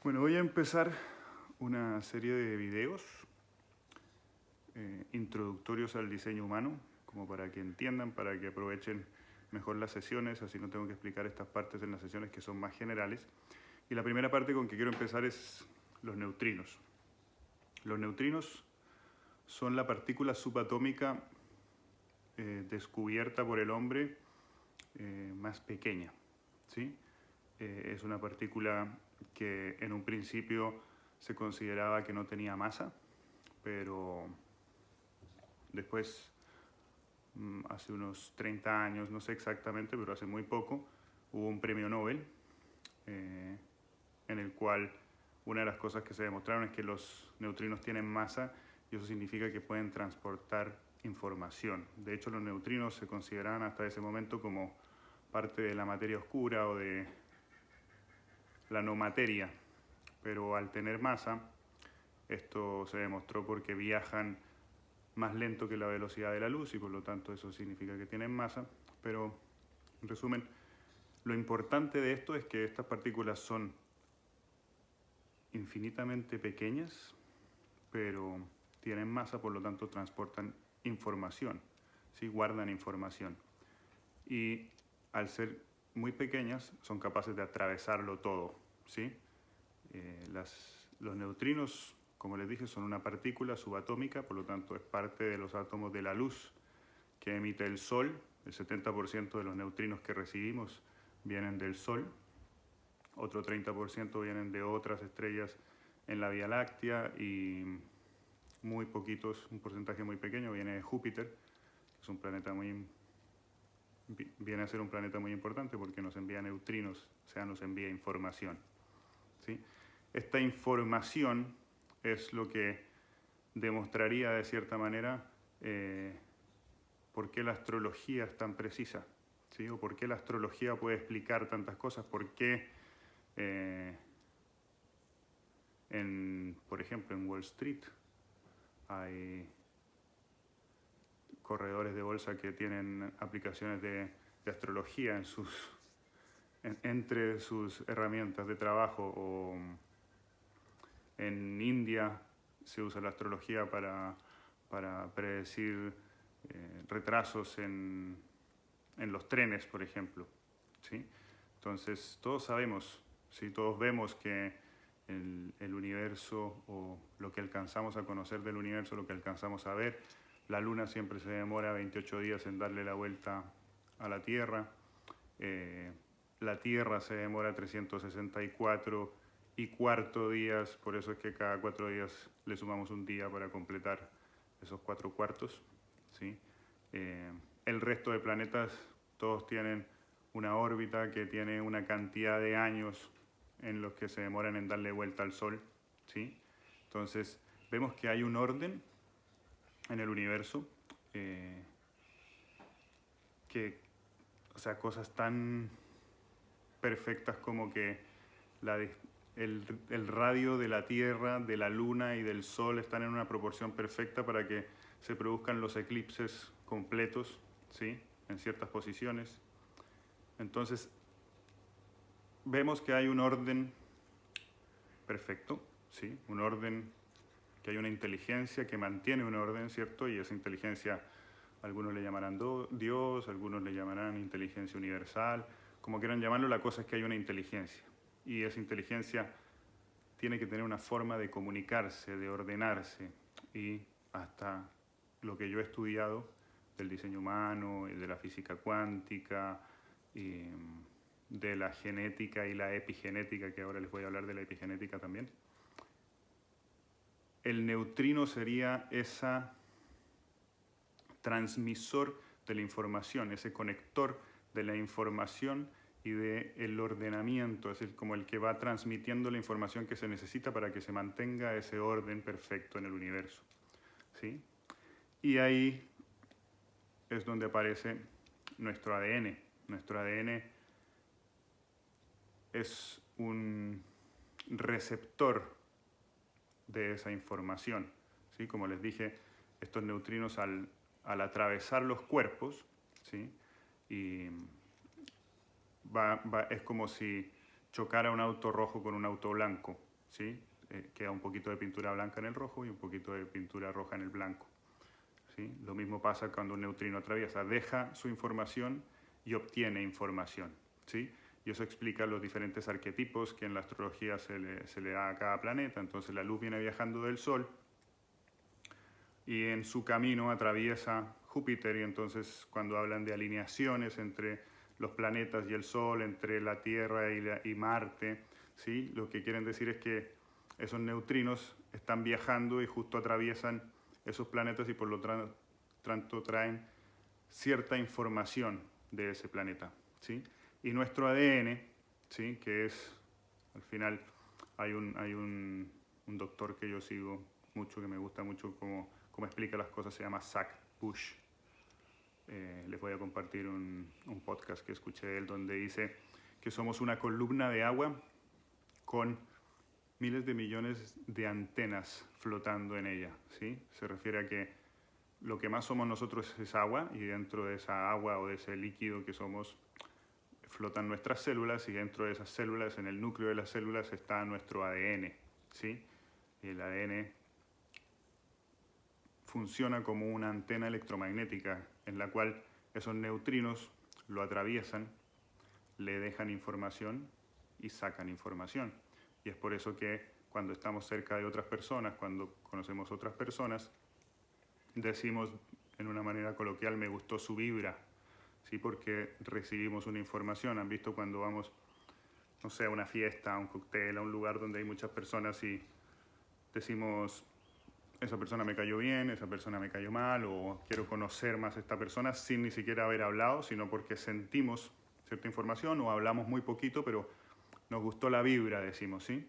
Bueno, voy a empezar una serie de videos introductorios al diseño humano, como para que entiendan, para que aprovechen mejor las sesiones, así no tengo que explicar estas partes en las sesiones que son más generales. Y la primera parte con que quiero empezar es los neutrinos. Los neutrinos son la partícula subatómica descubierta por el hombre más pequeña, ¿sí? Es una partícula que en un principio se consideraba que no tenía masa, pero después, hace unos 30 años, no sé exactamente, pero hace muy poco, hubo un premio Nobel en el cual una de las cosas que se demostraron es que los neutrinos tienen masa y eso significa que pueden transportar información. De hecho, los neutrinos se consideraban hasta ese momento como parte de la materia oscura o de la no materia, pero al tener masa, esto se demostró porque viajan más lento que la velocidad de la luz y por lo tanto eso significa que tienen masa, pero en resumen, lo importante de esto es que estas partículas son infinitamente pequeñas, pero tienen masa, por lo tanto transportan información, ¿sí? Guardan información. Y al ser muy pequeñas son capaces de atravesarlo todo, ¿sí? Los neutrinos, como les dije, son una partícula subatómica, por lo tanto es parte de los átomos de la luz que emite el Sol. El 70% de los neutrinos que recibimos vienen del Sol, otro 30% vienen de otras estrellas en la Vía Láctea y muy poquitos, un porcentaje muy pequeño viene de Júpiter, que es un planeta viene a ser un planeta muy importante porque nos envía neutrinos, o sea, nos envía información, ¿sí? Esta información es lo que demostraría de cierta manera por qué la astrología es tan precisa, ¿sí? O por qué la astrología puede explicar tantas cosas, por qué, por ejemplo, en Wall Street hay corredores de bolsa que tienen aplicaciones de astrología entre sus herramientas de trabajo, o en India se usa la astrología para predecir retrasos en los trenes, por ejemplo, ¿sí? Entonces todos sabemos, ¿sí? Todos vemos que el universo, o lo que alcanzamos a conocer del universo, lo que alcanzamos a ver, la luna siempre se demora 28 días en darle la vuelta a la Tierra, la Tierra se demora 364 días, por eso es que cada 4 días le sumamos un día para completar esos 4 cuartos, ¿sí? El resto de planetas todos tienen una órbita que tiene una cantidad de años en los que se demoran en darle vuelta al Sol, ¿sí? Entonces vemos que hay un orden en el universo, o sea, cosas tan perfectas como que el radio de la Tierra, de la Luna y del Sol están en una proporción perfecta para que se produzcan los eclipses completos, ¿sí? En ciertas posiciones. Entonces, vemos que hay un orden perfecto, ¿sí? Un orden, que hay una inteligencia que mantiene un orden, ¿cierto? Y esa inteligencia, algunos le llamarán Dios, algunos le llamarán inteligencia universal, como quieran llamarlo, la cosa es que hay una inteligencia. Y esa inteligencia tiene que tener una forma de comunicarse, de ordenarse. Y hasta lo que yo he estudiado del diseño humano, y de la física cuántica, y de la genética y la epigenética, que ahora les voy a hablar de la epigenética también, el neutrino sería ese transmisor de la información, ese conector de la información y del ordenamiento, es decir, como el que va transmitiendo la información que se necesita para que se mantenga ese orden perfecto en el universo, ¿sí? Y ahí es donde aparece nuestro ADN. Nuestro ADN es un receptor de esa información, ¿sí? Como les dije, estos neutrinos al atravesar los cuerpos, ¿sí? Y es como si chocara un auto rojo con un auto blanco, ¿sí? Queda un poquito de pintura blanca en el rojo y un poquito de pintura roja en el blanco, ¿sí? Lo mismo pasa cuando un neutrino atraviesa, deja su información y obtiene información, ¿sí? Y eso explica los diferentes arquetipos que en la astrología se le da a cada planeta. Entonces la luz viene viajando del Sol y en su camino atraviesa Júpiter, y entonces cuando hablan de alineaciones entre los planetas y el Sol, entre la Tierra y Marte, ¿sí? Lo que quieren decir es que esos neutrinos están viajando y justo atraviesan esos planetas y por lo tanto traen cierta información de ese planeta, ¿sí? Y nuestro ADN, ¿sí? Que es, al final, hay un doctor que yo sigo mucho, que me gusta mucho cómo explica las cosas, se llama Zach Bush. Les voy a compartir un podcast que escuché de él donde dice que somos una columna de agua con miles de millones de antenas flotando en ella, ¿sí? Se refiere a que lo que más somos nosotros es agua, y dentro de esa agua o de ese líquido que somos flotan nuestras células, y dentro de esas células, en el núcleo de las células, está nuestro ADN, ¿sí? El ADN funciona como una antena electromagnética en la cual esos neutrinos lo atraviesan, le dejan información y sacan información. Y es por eso que cuando estamos cerca de otras personas, cuando conocemos otras personas, decimos en una manera coloquial, me gustó su vibra, ¿sí? Porque recibimos una información. Han visto cuando vamos, no sé, a una fiesta, a un cóctel, a un lugar donde hay muchas personas y decimos, esa persona me cayó bien, esa persona me cayó mal, o quiero conocer más a esta persona sin ni siquiera haber hablado, sino porque sentimos cierta información o hablamos muy poquito, pero nos gustó la vibra, decimos, ¿sí?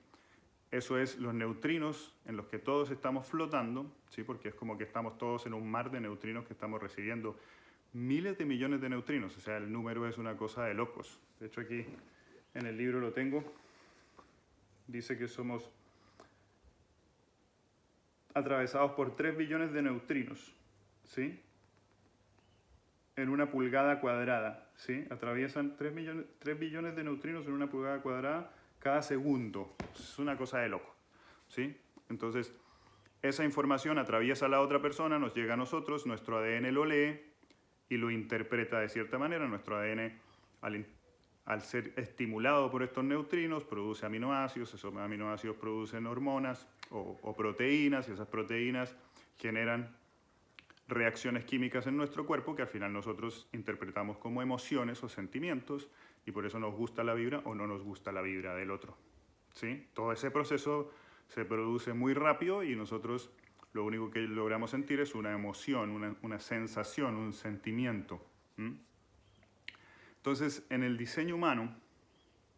Eso es los neutrinos en los que todos estamos flotando, ¿sí? Porque es como que estamos todos en un mar de neutrinos que estamos recibiendo miles de millones de neutrinos. O sea, el número es una cosa de locos. De hecho, aquí en el libro lo tengo. Dice que somos atravesados por 3 billones de neutrinos, ¿sí? En una pulgada cuadrada, ¿sí? Atraviesan 3 billones de neutrinos en una pulgada cuadrada cada segundo. Es una cosa de loco, ¿sí? Entonces, esa información atraviesa a la otra persona, nos llega a nosotros, nuestro ADN lo lee y lo interpreta de cierta manera. Nuestro ADN, al ser estimulado por estos neutrinos, produce aminoácidos, esos aminoácidos producen hormonas o proteínas, y esas proteínas generan reacciones químicas en nuestro cuerpo que al final nosotros interpretamos como emociones o sentimientos, y por eso nos gusta la vibra o no nos gusta la vibra del otro, ¿sí? Todo ese proceso se produce muy rápido y nosotros lo único que logramos sentir es una emoción, una sensación, un sentimiento. Entonces, en el diseño humano,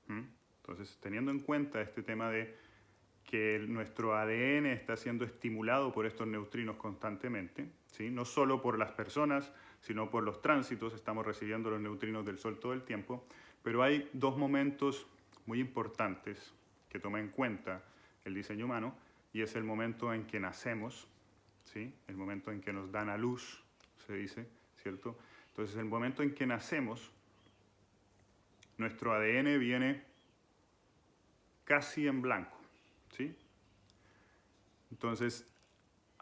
entonces, teniendo en cuenta este tema de que nuestro ADN está siendo estimulado por estos neutrinos constantemente, ¿sí? No solo por las personas, sino por los tránsitos, estamos recibiendo los neutrinos del Sol todo el tiempo, pero hay dos momentos muy importantes que toma en cuenta el diseño humano, y es el momento en que nacemos, ¿sí? El momento en que nos dan a luz, se dice, ¿cierto? Entonces, el momento en que nacemos, nuestro ADN viene casi en blanco, ¿sí? Entonces,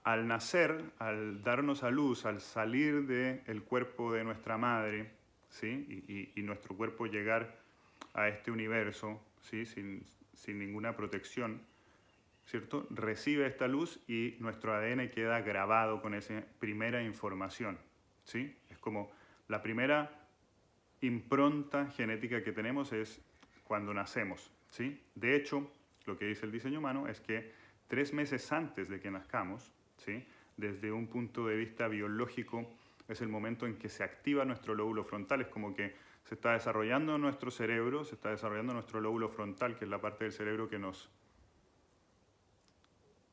al nacer, al darnos a luz, al salir del cuerpo de nuestra madre, ¿sí? Y nuestro cuerpo llegar a este universo, ¿sí? Sin ninguna protección, ¿cierto? Recibe esta luz y nuestro ADN queda grabado con esa primera información, ¿sí? Es como la primera impronta genética que tenemos es cuando nacemos, ¿sí? De hecho, lo que dice el diseño humano es que 3 meses antes de que nazcamos, ¿sí? Desde un punto de vista biológico, es el momento en que se activa nuestro lóbulo frontal. Es como que se está desarrollando nuestro cerebro, se está desarrollando nuestro lóbulo frontal, que es la parte del cerebro que nos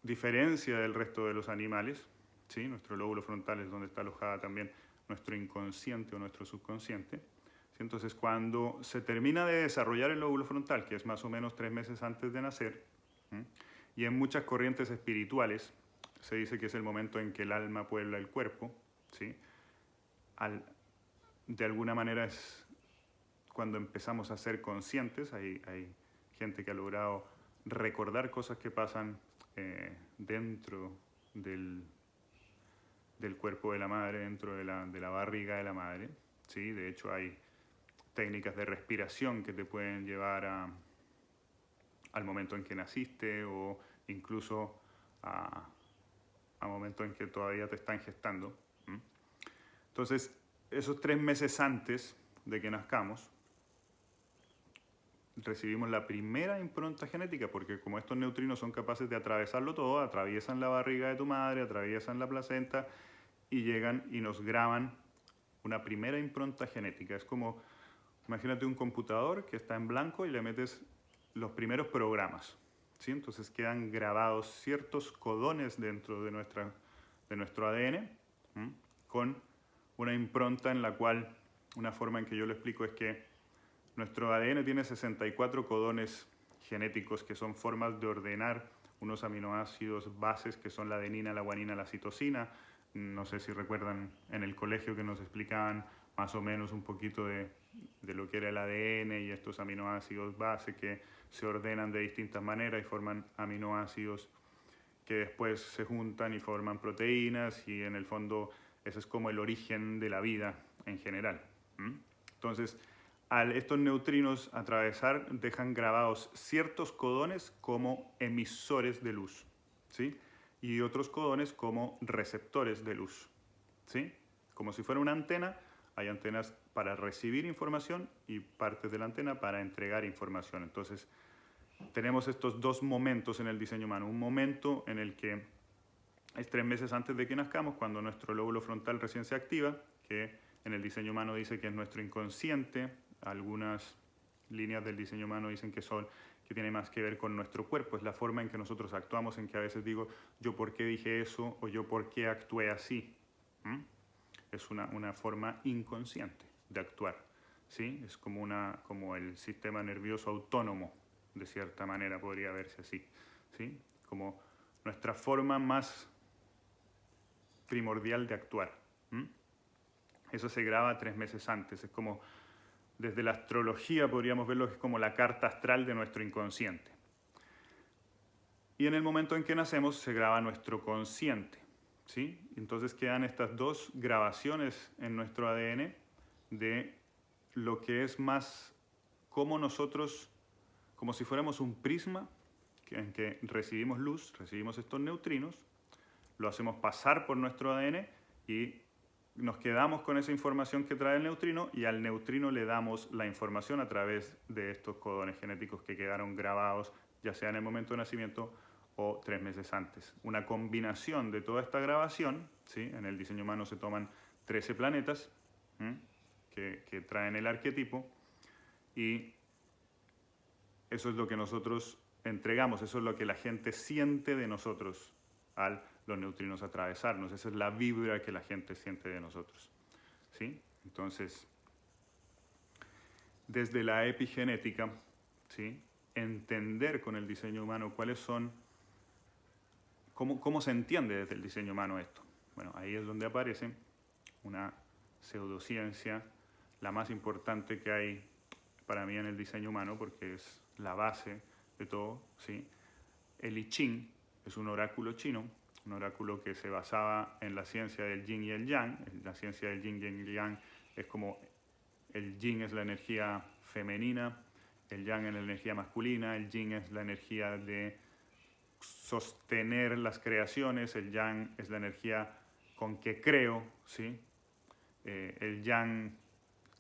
diferencia del resto de los animales, ¿sí? Nuestro lóbulo frontal es donde está alojada también nuestro inconsciente o nuestro subconsciente. Entonces, cuando se termina de desarrollar el lóbulo frontal, que es más o menos 3 meses antes de nacer, y en muchas corrientes espirituales se dice que es el momento en que el alma puebla el cuerpo, ¿sí? De alguna manera es cuando empezamos a ser conscientes. Hay gente que ha logrado recordar cosas que pasan dentro del cuerpo de la madre, dentro de la barriga de la madre. ¿Sí? De hecho, hay técnicas de respiración que te pueden llevar al momento en que naciste o incluso a momento en que todavía te están gestando. Entonces, esos 3 meses antes de que nazcamos, recibimos la primera impronta genética, porque como estos neutrinos son capaces de atravesarlo todo, atraviesan la barriga de tu madre, atraviesan la placenta y llegan y nos graban una primera impronta genética. Es como, imagínate un computador que está en blanco y le metes los primeros programas, ¿sí? Entonces quedan grabados ciertos codones dentro de nuestro ADN, ¿sí? Con una impronta en la cual, una forma en que yo lo explico es que nuestro ADN tiene 64 codones genéticos que son formas de ordenar unos aminoácidos bases que son la adenina, la guanina, la citosina. No sé si recuerdan en el colegio que nos explicaban más o menos un poquito de lo que era el ADN y estos aminoácidos base que se ordenan de distintas maneras y forman aminoácidos que después se juntan y forman proteínas, y en el fondo ese es como el origen de la vida en general. Entonces, al estos neutrinos atravesar, dejan grabados ciertos codones como emisores de luz, ¿sí? Y otros codones como receptores de luz, ¿sí? Como si fuera una antena, hay antenas para recibir información y partes de la antena para entregar información. Entonces, tenemos estos dos momentos en el diseño humano. Un momento en el que es 3 meses antes de que nazcamos, cuando nuestro lóbulo frontal recién se activa, que en el diseño humano dice que es nuestro inconsciente. Algunas líneas del diseño humano dicen que tiene más que ver con nuestro cuerpo. Es la forma en que nosotros actuamos, en que a veces digo, yo por qué dije eso o yo por qué actué así. Es una forma inconsciente de actuar, ¿sí? Es como el sistema nervioso autónomo, de cierta manera podría verse así, ¿sí? Como nuestra forma más primordial de actuar. Eso se graba 3 meses antes. Es como, desde la astrología podríamos verlo, que es como la carta astral de nuestro inconsciente. Y en el momento en que nacemos se graba nuestro consciente, ¿sí? Entonces quedan estas dos grabaciones en nuestro ADN de lo que es más como nosotros, como si fuéramos un prisma en que recibimos luz, recibimos estos neutrinos, lo hacemos pasar por nuestro ADN y nos quedamos con esa información que trae el neutrino, y al neutrino le damos la información a través de estos codones genéticos que quedaron grabados, ya sea en el momento de nacimiento o 3 meses antes. Una combinación de toda esta grabación, ¿sí? En el diseño humano se toman 13 planetas que traen el arquetipo, y eso es lo que nosotros entregamos, eso es lo que la gente siente de nosotros al los neutrinos atravesarnos. Esa es la vibra que la gente siente de nosotros, ¿sí? Entonces, desde la epigenética, ¿sí? Entender con el diseño humano cuáles son, cómo se entiende desde el diseño humano esto. Bueno, ahí es donde aparece una pseudociencia, la más importante que hay para mí en el diseño humano, porque es la base de todo, ¿sí? El I Ching es un oráculo chino, un oráculo que se basaba en la ciencia del yin y el yang. La ciencia del yin y el yang es como el yin es la energía femenina, el yang es la energía masculina, el yin es la energía de sostener las creaciones, el yang es la energía con que creo, ¿sí? El yang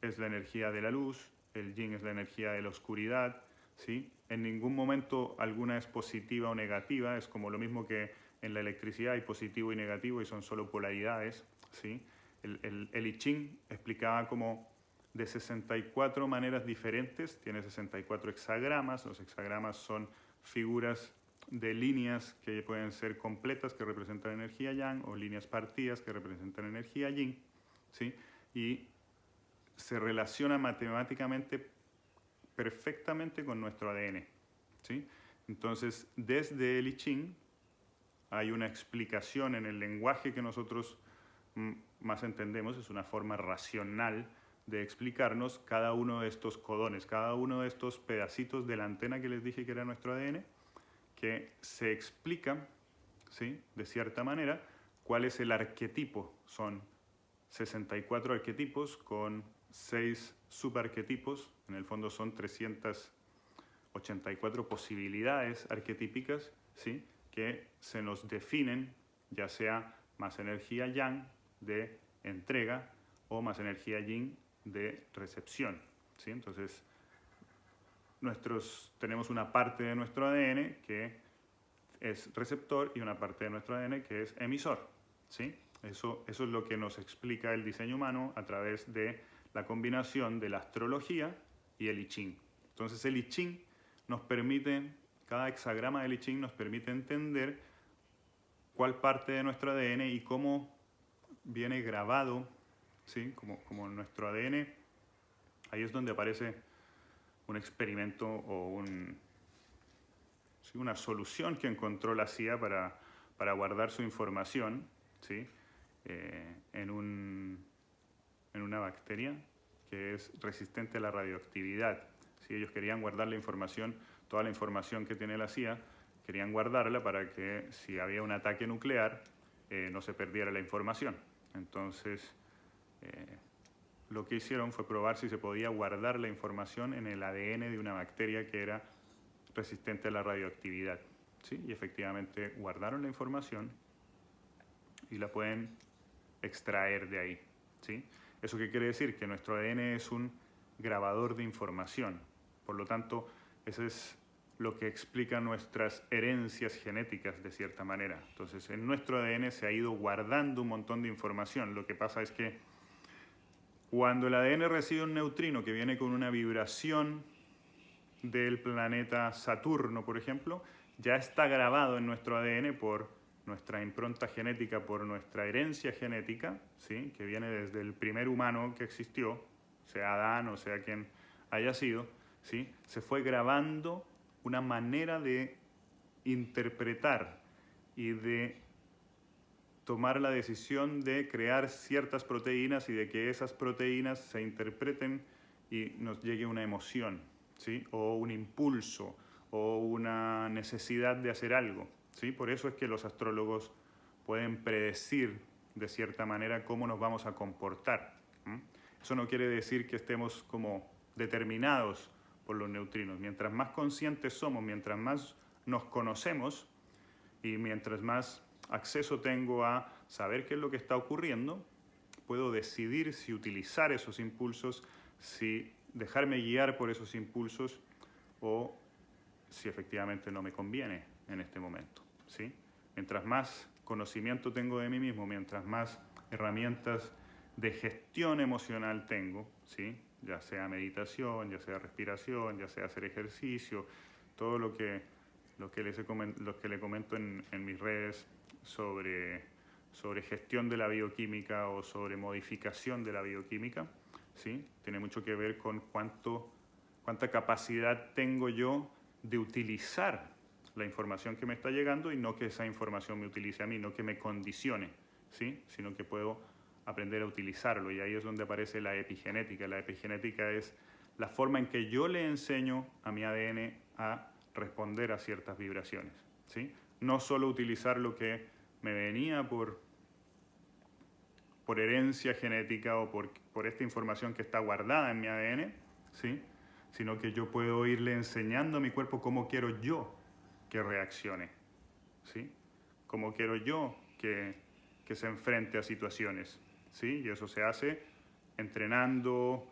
es la energía de la luz, el yin es la energía de la oscuridad, ¿sí? En ningún momento alguna es positiva o negativa, es como lo mismo que en la electricidad hay positivo y negativo y son solo polaridades, ¿sí? El I Ching explicaba como de 64 maneras diferentes, tiene 64 hexagramas. Los hexagramas son figuras de líneas que pueden ser completas, que representan energía yang, o líneas partidas que representan energía yin, ¿sí? Y se relaciona matemáticamente perfectamente con nuestro ADN, ¿sí? Entonces, desde el I Ching hay una explicación en el lenguaje que nosotros más entendemos, es una forma racional de explicarnos cada uno de estos codones, cada uno de estos pedacitos de la antena que les dije que era nuestro ADN, que se explica, ¿sí?, de cierta manera, cuál es el arquetipo. Son 64 arquetipos con 6 subarquetipos. En el fondo son 384 posibilidades arquetípicas, ¿sí?, que se nos definen, ya sea más energía yang de entrega o más energía yin de recepción, ¿sí? Entonces, tenemos una parte de nuestro ADN que es receptor y una parte de nuestro ADN que es emisor, ¿sí? Eso es lo que nos explica el diseño humano a través de la combinación de la astrología y el I Ching. Entonces el I Ching nos permite, cada hexagrama del I Ching nos permite entender cuál parte de nuestro ADN y cómo viene grabado, ¿sí?, como nuestro ADN. Ahí es donde aparece un experimento o una solución que encontró la CIA para guardar su información, ¿sí?, en una bacteria que es resistente a la radioactividad. ¿Sí? Ellos querían guardar la información, toda la información que tiene la CIA, querían guardarla para que si había un ataque nuclear no se perdiera la información. Entonces, lo que hicieron fue probar si se podía guardar la información en el ADN de una bacteria que era resistente a la radioactividad, ¿sí? Y efectivamente guardaron la información y la pueden extraer de ahí, ¿sí? ¿Eso qué quiere decir? Que nuestro ADN es un grabador de información. Por lo tanto, eso es lo que explica nuestras herencias genéticas de cierta manera. Entonces, en nuestro ADN se ha ido guardando un montón de información. Lo que pasa es que cuando el ADN recibe un neutrino que viene con una vibración del planeta Saturno, por ejemplo, ya está grabado en nuestro ADN por nuestra impronta genética, por nuestra herencia genética, ¿sí?, que viene desde el primer humano que existió, sea Adán o sea quien haya sido, ¿sí?, se fue grabando una manera de interpretar y de tomar la decisión de crear ciertas proteínas y de que esas proteínas se interpreten y nos llegue una emoción, ¿sí?, o un impulso o una necesidad de hacer algo, ¿sí? Por eso es que los astrólogos pueden predecir de cierta manera cómo nos vamos a comportar. Eso no quiere decir que estemos como determinados por los neutrinos. Mientras más conscientes somos, mientras más nos conocemos y mientras más acceso tengo a saber qué es lo que está ocurriendo, puedo decidir si utilizar esos impulsos, si dejarme guiar por esos impulsos o si efectivamente no me conviene en este momento, ¿sí? Mientras más conocimiento tengo de mí mismo, mientras más herramientas de gestión emocional tengo, ¿sí?, ya sea meditación, ya sea respiración, ya sea hacer ejercicio, todo lo que le comento en mis redes sobre gestión de la bioquímica o sobre modificación de la bioquímica, ¿sí?, tiene mucho que ver con cuánta capacidad tengo yo de utilizar la información que me está llegando y no que esa información me utilice a mí, no que me condicione, ¿sí?, sino que puedo aprender a utilizarlo. Y ahí es donde aparece la epigenética. La epigenética es la forma en que yo le enseño a mi ADN a responder a ciertas vibraciones, ¿sí? No solo utilizar lo que me venía por herencia genética o por esta información que está guardada en mi ADN, ¿sí?, sino que yo puedo irle enseñando a mi cuerpo cómo quiero yo que reaccione, ¿sí?, cómo quiero yo que se enfrente a situaciones, ¿sí? Y eso se hace entrenando,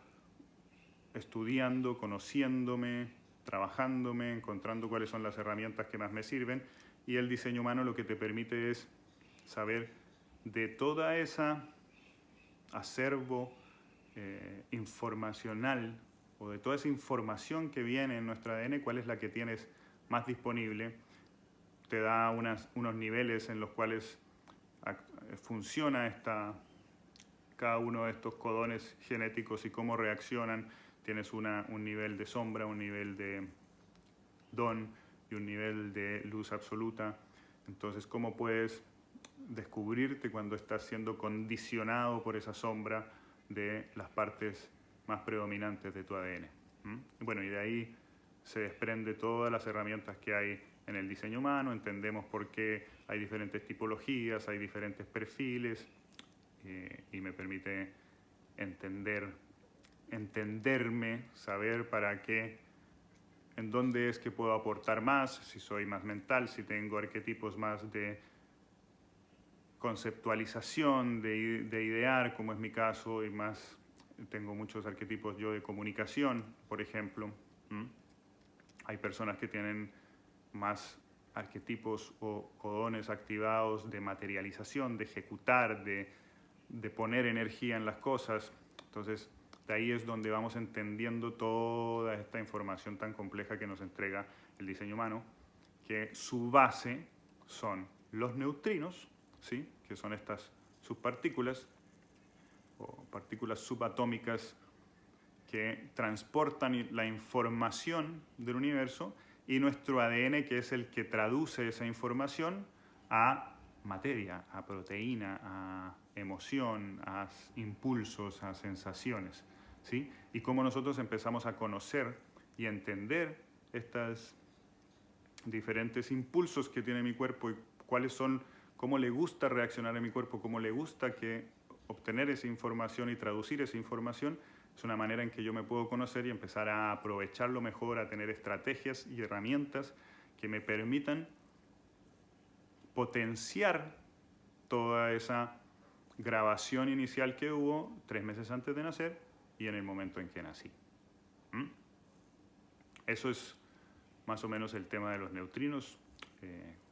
estudiando, conociéndome, trabajándome, encontrando cuáles son las herramientas que más me sirven. Y el diseño humano lo que te permite es saber de toda esa acervo informacional o de toda esa información que viene en nuestro ADN, cuál es la que tienes más disponible. Te da unos niveles en los cuales funciona cada uno de estos codones genéticos y cómo reaccionan. Tienes un nivel de sombra, un nivel de don y un nivel de luz absoluta. Entonces, ¿cómo puedes descubrirte cuando estás siendo condicionado por esa sombra de las partes más predominantes de tu ADN? Bueno, y de ahí se desprende todas las herramientas que hay en el diseño humano, entendemos por qué hay diferentes tipologías, hay diferentes perfiles, y me permite entenderme, saber para qué, en dónde es que puedo aportar más, si soy más mental, si tengo arquetipos más de conceptualización, de idear, como es mi caso, y más tengo muchos arquetipos yo de comunicación, por ejemplo. Hay personas que tienen más arquetipos o dones activados de materialización, de ejecutar, de poner energía en las cosas. Entonces, de ahí es donde vamos entendiendo toda esta información tan compleja que nos entrega el diseño humano, que su base son los neutrinos, ¿sí? Que son estas subpartículas o partículas subatómicas que transportan la información del universo, y nuestro ADN, que es el que traduce esa información a materia, a proteína, a emoción, a impulsos, a sensaciones, ¿sí? Y cómo nosotros empezamos a conocer y a entender estos diferentes impulsos que tiene mi cuerpo y cuáles son, cómo le gusta reaccionar a mi cuerpo, cómo le gusta obtener esa información y traducir esa información. Es una manera en que yo me puedo conocer y empezar a aprovecharlo mejor, a tener estrategias y herramientas que me permitan potenciar toda esa grabación inicial que hubo 3 meses antes de nacer y en el momento en que nací. Eso es más o menos el tema de los neutrinos.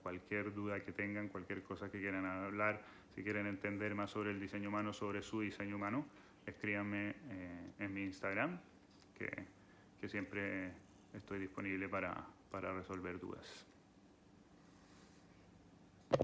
Cualquier duda que tengan, cualquier cosa que quieran hablar, si quieren entender más sobre el diseño humano, sobre su diseño humano, escríbanme en mi Instagram, que siempre estoy disponible para resolver dudas.